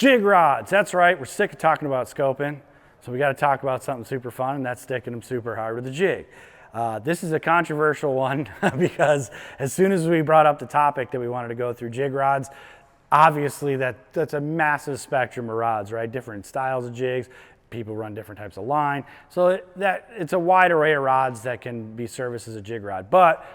Jig rods, that's right, we're sick of talking about scoping, so we got to talk about something super fun, and that's sticking them super hard with a jig. This is a controversial one because as soon as we brought up the topic that we wanted to go through jig rods, obviously that's a massive spectrum of rods, right? Different styles of jigs, people run different types of line, so it's a wide array of rods that can be serviced as a jig rod. But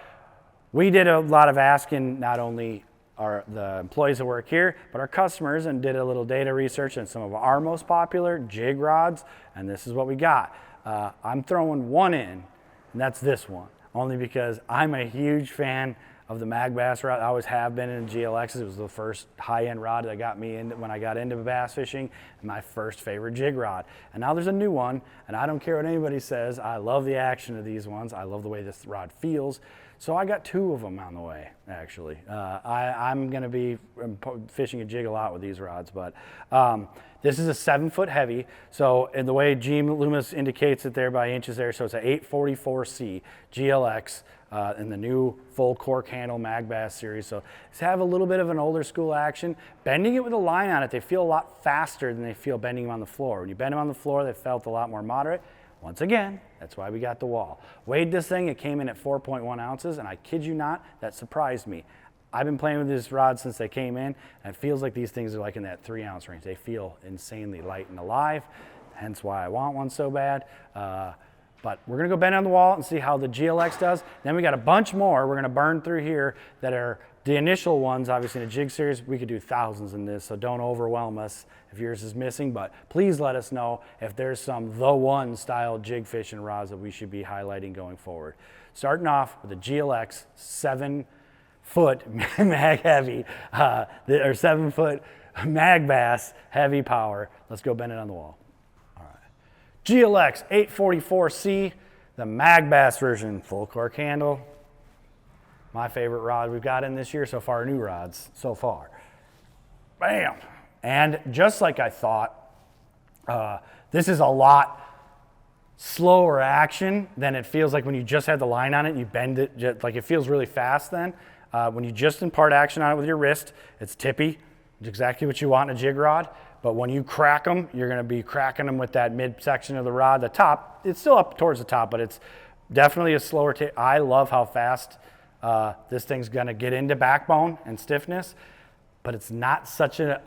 we did a lot of asking, not only the employees that work here, but our customers, and did a little data research on some of our most popular jig rods, and this is what we got. I'm throwing one in, and that's this one, only because I'm a huge fan of the Megabass rod. I always have been in GLXs. It was the first high-end rod that got me in when I got into bass fishing, and my first favorite jig rod. And now there's a new one, and I don't care what anybody says. I love the action of these ones. I love the way this rod feels. So I got two of them on the way, actually. I'm gonna be fishing a jig a lot with these rods, but this is a 7-foot heavy. So in the way Loomis indicates it there by inches there, so it's an 844C GLX in the new full cork handle Megabass series. So it's have a little bit of an older school action. Bending it with a line on it, they feel a lot faster than they feel bending them on the floor. When you bend them on the floor, they felt a lot more moderate. Once again, that's why we got the wall. Weighed this thing, it came in at 4.1 ounces, and I kid you not, that surprised me. I've been playing with this rod since they came in, and it feels like these things are like in that 3-ounce range. They feel insanely light and alive, hence why I want one so bad. But we're gonna go bend on the wall and see how the GLX does. Then we got a bunch more we're gonna burn through here that are the initial ones. Obviously in a jig series, we could do thousands in this, so don't overwhelm us if yours is missing, but please let us know if there's some the one style jig fishing rods that we should be highlighting going forward. Starting off with the GLX 7-foot mag heavy, or 7-foot Megabass heavy power. Let's go bend it on the wall. All right. GLX 844C, the Megabass version, full cork handle. My favorite rod we've got in this year so far, new rods so far. Bam! And just like I thought, this is a lot slower action than it feels like when you just have the line on it and you bend it, just, like it feels really fast then. When you just impart action on it with your wrist, it's tippy. It's exactly what you want in a jig rod. But when you crack them, you're gonna be cracking them with that midsection of the rod. The top, it's still up towards the top, but it's definitely a slower tip. I love how fast this thing's gonna get into backbone and stiffness, but it's not such an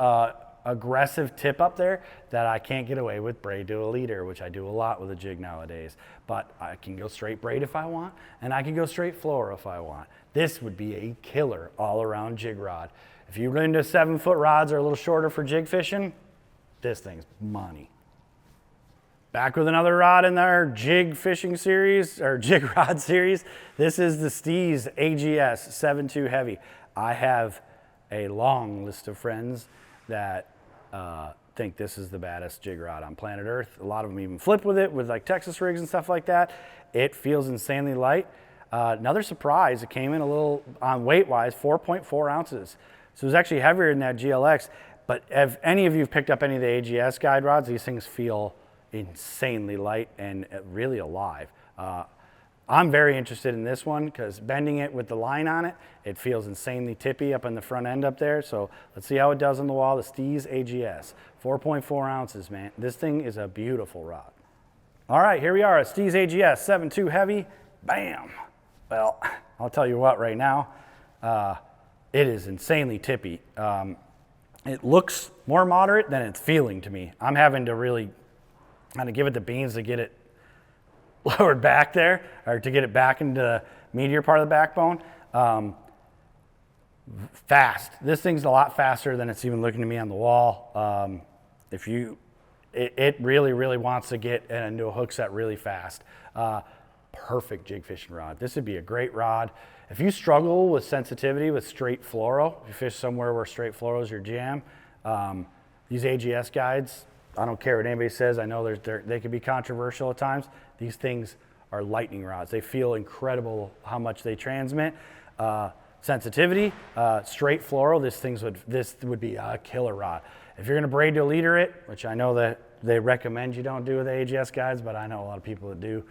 aggressive tip up there that I can't get away with braid to a leader, which I do a lot with a jig nowadays. But I can go straight braid if I want, and I can go straight fluoro if I want. This would be a killer all-around jig rod. If you're into 7-foot rods or a little shorter for jig fishing, this thing's money. Back with another rod in our jig fishing series, or jig rod series. This is the Steez AGS 7.2 heavy. I have a long list of friends that think this is the baddest jig rod on planet Earth. A lot of them even flip with it with like Texas rigs and stuff like that. It feels insanely light. Another surprise, it came in a little, on weight-wise, 4.4 ounces. So it was actually heavier than that GLX. But if any of you have picked up any of the AGS guide rods, these things feel insanely light and really alive. I'm very interested in this one because bending it with the line on it, it feels insanely tippy up in the front end up there. So let's see how it does on the wall. The Steez AGS, 4.4 ounces, man. This thing is a beautiful rod. All right, here we are, a Steez AGS 7.2 heavy. Bam. Well, I'll tell you what right now, it is insanely tippy. It looks more moderate than it's feeling to me. I'm having to really kind of give it the beans to get it lowered back there, or to get it back into the meatier part of the backbone. Fast. This thing's a lot faster than it's even looking to me on the wall. It really, really wants to get into a hook set really fast. Perfect jig fishing rod. This would be a great rod. If you struggle with sensitivity with straight fluoro, if you fish somewhere where straight fluoro is your jam, these AGS guides, I don't care what anybody says. I know they can be controversial at times. These things are lightning rods. They feel incredible how much they transmit. Sensitivity, straight fluoro, this would be a killer rod. If you're gonna braid to leader it, which I know that they recommend you don't do with the AGS guides, but I know a lot of people that do,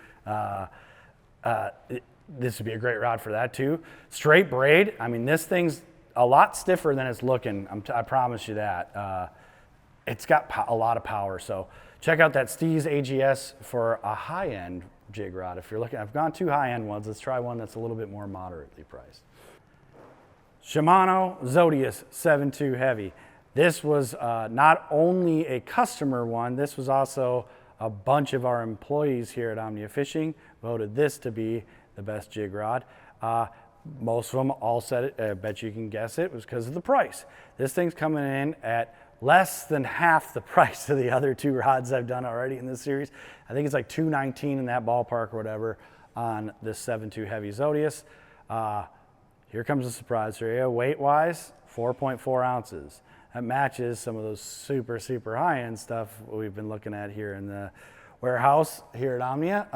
this would be a great rod for that too. Straight braid, I mean, this thing's a lot stiffer than it's looking. I promise you that. it's got a lot of power. So check out that Steez AGS for a high-end jig rod. If you're looking, I've gone 2 high-end ones. Let's try one that's a little bit more moderately priced. Shimano Zodias 7.2 Heavy. This was not only a customer one, this was also a bunch of our employees here at Omnia Fishing voted this to be the best jig rod. Most of them all said it, I bet you can guess it was because of the price. This thing's coming in at less than half the price of the other 2 rods I've done already in this series. I think it's like $219 in that ballpark or whatever on this 7.2 Heavy Zodias. Here comes a surprise for you. Weight-wise, 4.4 ounces. That matches some of those super, super high-end stuff we've been looking at here in the warehouse here at Omnia.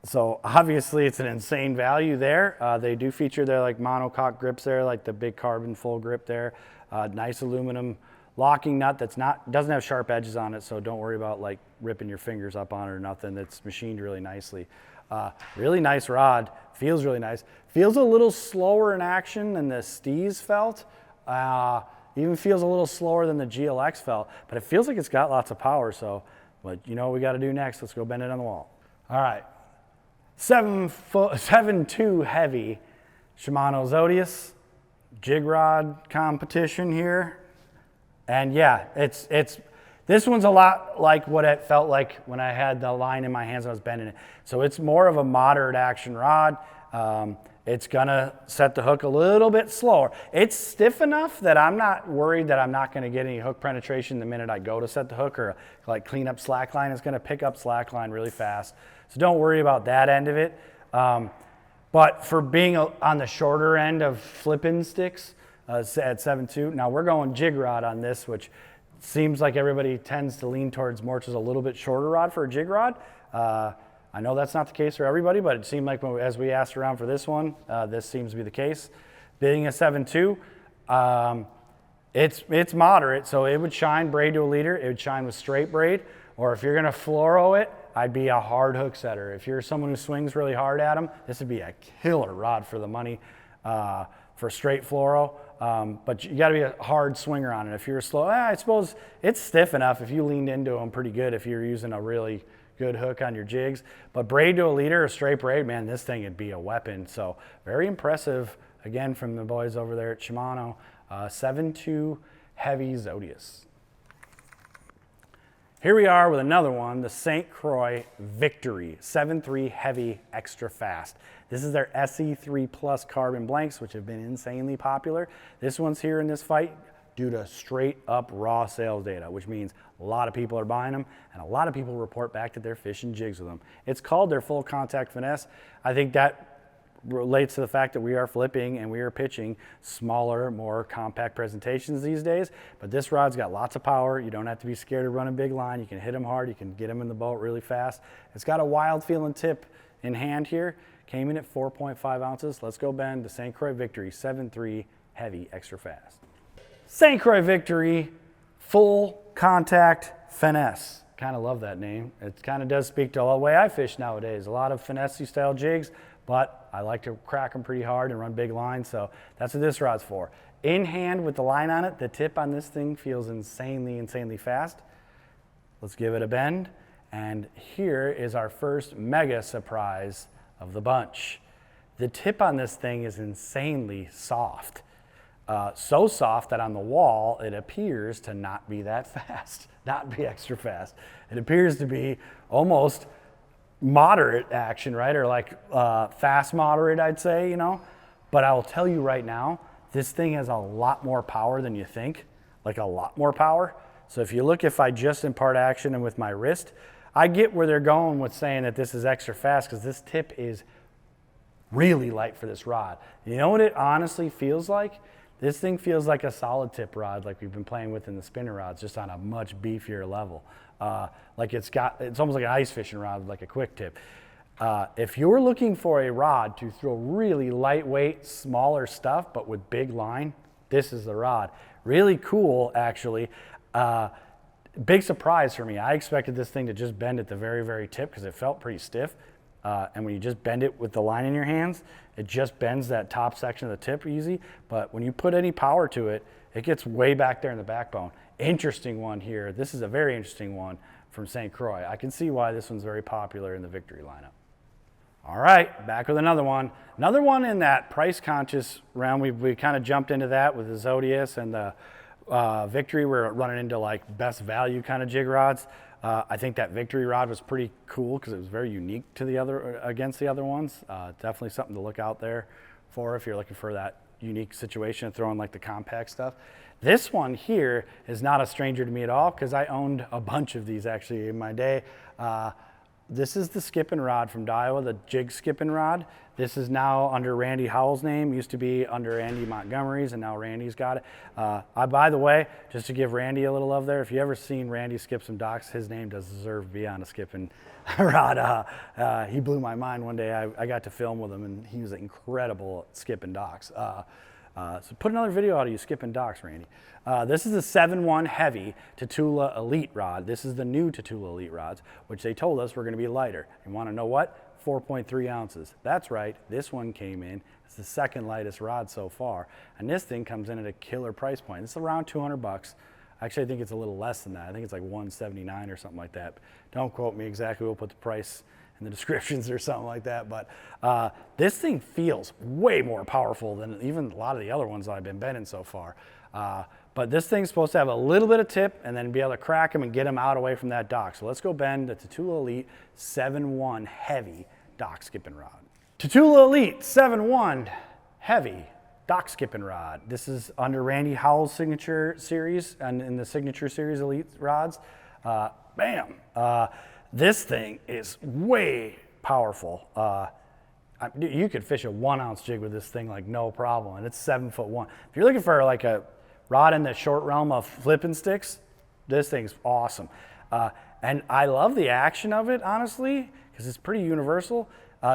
So obviously it's an insane value there. They do feature their like monocoque grips there, like the big carbon full grip there. Nice aluminum locking nut doesn't have sharp edges on it, so don't worry about like ripping your fingers up on it or nothing. It's machined really nicely. Really nice rod, feels really nice. Feels a little slower in action than the Steez felt. Even feels a little slower than the GLX felt, but it feels like it's got lots of power. So, but you know what we got to do next? Let's go bend it on the wall. All right, 7.2 Heavy Shimano Zodias jig rod competition here. And yeah, this one's a lot like what it felt like when I had the line in my hands and I was bending it. So it's more of a moderate action rod. It's gonna set the hook a little bit slower. It's stiff enough that I'm not worried that I'm not gonna get any hook penetration the minute I go to set the hook or like clean up slack line. It's gonna pick up slack line really fast. So don't worry about that end of it. But for being on the shorter end of flipping sticks at 7.2, now we're going jig rod on this, which seems like everybody tends to lean towards more to a little bit shorter rod for a jig rod. I know that's not the case for everybody, but it seemed like as we asked around for this one, this seems to be the case. Being a 7.2, it's moderate, so it would shine braid to a leader. It would shine with straight braid, or if you're gonna fluoro it, I'd be a hard hook setter. If you're someone who swings really hard at them, this would be a killer rod for the money for straight fluoro. But you gotta be a hard swinger on it. If you're slow, I suppose it's stiff enough if you leaned into them pretty good if you're using a really good hook on your jigs. But braid to a leader or straight braid, man, this thing would be a weapon. So very impressive, again, from the boys over there at Shimano. 7.2 Heavy Zodias. Here we are with another one, the St. Croix Victory 7.3 Heavy Extra Fast. This is their SE3 Plus carbon blanks, which have been insanely popular. This one's here in this fight due to straight up raw sales data, which means a lot of people are buying them and a lot of people report back that they're fishing jigs with them. It's called their full contact finesse. I think that relates to the fact that we are flipping and we are pitching smaller, more compact presentations these days. But this rod's got lots of power. You don't have to be scared of running big line. You can hit them hard. You can get them in the boat really fast. It's got a wild feeling tip in hand here. Came in at 4.5 ounces. Let's go bend the St. Croix Victory 7.3 Heavy Extra Fast. St. Croix Victory Full Contact Finesse. Kind of love that name. It kind of does speak to the way I fish nowadays. A lot of finesse style jigs, but I like to crack them pretty hard and run big lines, so that's what this rod's for. In hand with the line on it, the tip on this thing feels insanely, insanely fast. Let's give it a bend, and here is our first mega surprise of the bunch. The tip on this thing is insanely soft. So soft that on the wall, it appears to not be that fast, not be extra fast. It appears to be almost moderate action, right? Or like fast moderate, I'd say, you know? But I will tell you right now, this thing has a lot more power than you think, like a lot more power. So if I just impart action and with my wrist, I get where they're going with saying that this is extra fast because this tip is really light for this rod. You know what it honestly feels like? This thing feels like a solid tip rod like we've been playing with in the spinner rods, just on a much beefier level. Like it's almost like an ice fishing rod, like a quick tip. If you're looking for a rod to throw really lightweight, smaller stuff, but with big line, this is the rod. Really cool, actually. Big surprise for me. I expected this thing to just bend at the very, very tip because it felt pretty stiff. And when you just bend it with the line in your hands, it just bends that top section of the tip easy. But when you put any power to it, it gets way back there in the backbone. interesting one here. This is a very interesting one from St. Croix. I can see why this one's very popular in the Victory lineup. All right, back with another one. Another one in that price-conscious realm. We kind of jumped into that with the Zodias and the Victory. We're running into like best value kind of jig rods. I think that Victory rod was pretty cool because it was very unique to the other against the other ones. Definitely something to look out there for if you're looking for that unique situation of throwing like the compact stuff. This one here is not a stranger to me at all because I owned a bunch of these actually in my day. This is the skipping rod from Daiwa, the Jig skipping rod. This is now under Randy Howell's name. Used to be under Andy Montgomery's, and now Randy's got it. By the way, just to give Randy a little love there, if you ever seen Randy skip some docks, his name does deserve to be on a skipping rod. He blew my mind one day. I got to film with him, and he was incredible at skipping docks. So put another video out of you skipping docks, Randy. This is a 7-1 heavy Tatula Elite rod. This is the new Tatula Elite rods, which they told us were going to be lighter. You want to know what? 4.3 ounces. That's right. This one came in. It's the second lightest rod so far. And this thing comes in at a killer price point. It's around 200 bucks. Actually, I think it's a little less than that. I think it's like 179 or something like that. Don't quote me exactly. We'll put the price in the descriptions or something like that. But this thing feels way more powerful than even a lot of the other ones that I've been bending so far. But this thing's supposed to have a little bit of tip and then be able to crack them and get them out away from that dock. So let's go bend the Tatula Elite 7-1 heavy dock skipping rod. Tatula Elite 7-1 heavy dock skipping rod. This is under Randy Howell's signature series and in the signature series Elite rods. Bam! This thing is way powerful. You could fish a 1-ounce jig with this thing like no problem, and it's 7'1". If you're looking for like a rod in the short realm of flipping sticks, this thing's awesome. And I love the action of it, honestly, because it's pretty universal.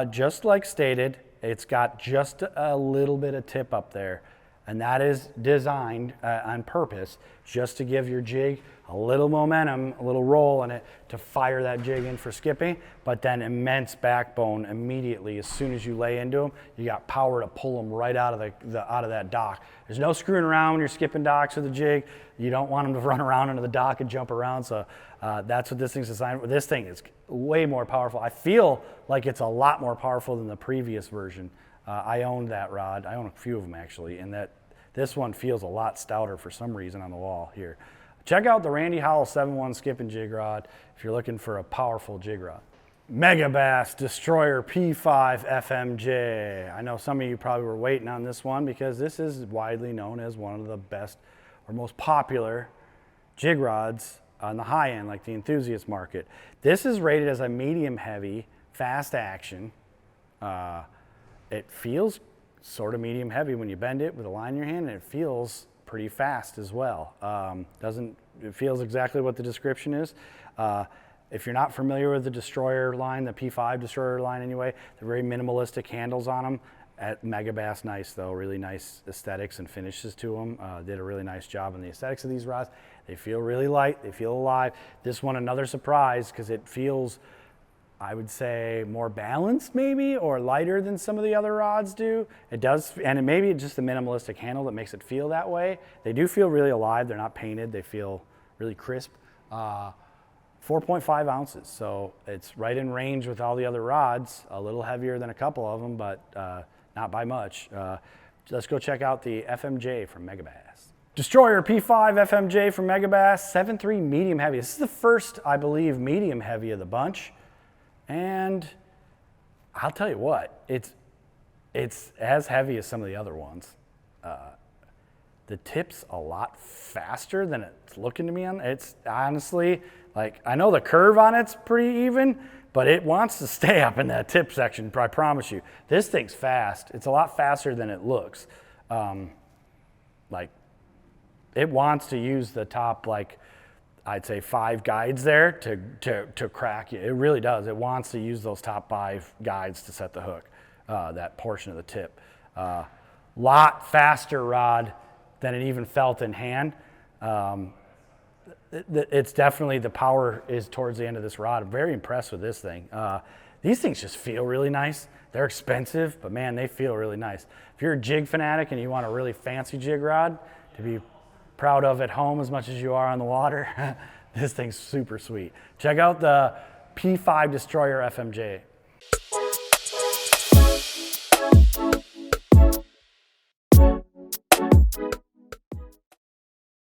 Just like stated, it's got just a little bit of tip up there, and that is designed on purpose just to give your jig a little momentum, a little roll in it to fire that jig in for skipping, but then immense backbone immediately. As soon as you lay into them, you got power to pull them right out of that dock. There's no screwing around when you're skipping docks with a jig. You don't want them to run around into the dock and jump around, so that's what this thing's designed for. This thing is way more powerful. I feel like it's a lot more powerful than the previous version. I owned that rod. I own a few of them actually, and this one feels a lot stouter for some reason on the wall here. Check out the Randy Howell 7-1 skipping jig rod if you're looking for a powerful jig rod. Megabass Destroyer P5 FMJ. I know some of you probably were waiting on this one because this is widely known as one of the best or most popular jig rods on the high end, like the enthusiast market. This is rated as a medium heavy, fast action. It feels sort of medium heavy when you bend it with a line in your hand, and it feels pretty fast as well. It feels exactly what the description is. If you're not familiar with the Destroyer line, the P5 Destroyer line anyway, they're very minimalistic handles on them. At Megabass, nice though, really nice aesthetics and finishes to them. Did a really nice job on the aesthetics of these rods. They feel really light, they feel alive. This one, another surprise, because it feels, I would say, more balanced maybe, or lighter than some of the other rods do. It does, and it maybe it's just the minimalistic handle that makes it feel that way. They do feel really alive. They're not painted. They feel really crisp. 4.5 ounces, so it's right in range with all the other rods. A little heavier than a couple of them, but not by much. Let's go check out the FMJ from Megabass. Destroyer P5 FMJ from Megabass, 7.3 medium heavy. This is the first, I believe, medium heavy of the bunch. And I'll tell you what, it's as heavy as some of the other ones. The tip's a lot faster than it's looking to me on. It's honestly, like, I know the curve on it's pretty even, but it wants to stay up in that tip section, I promise you. This thing's fast. It's a lot faster than it looks. Like, it wants to use the top, like, I'd say 5 guides there to crack you. It really does. It wants to use those top 5 guides to set the hook, that portion of the tip. Lot faster rod than it even felt in hand. It's definitely, the power is towards the end of this rod. I'm very impressed with this thing. These things just feel really nice. They're expensive, but man, they feel really nice. If you're a jig fanatic and you want a really fancy jig rod to be proud of at home as much as you are on the water. This thing's super sweet. Check out the P5 Destroyer FMJ.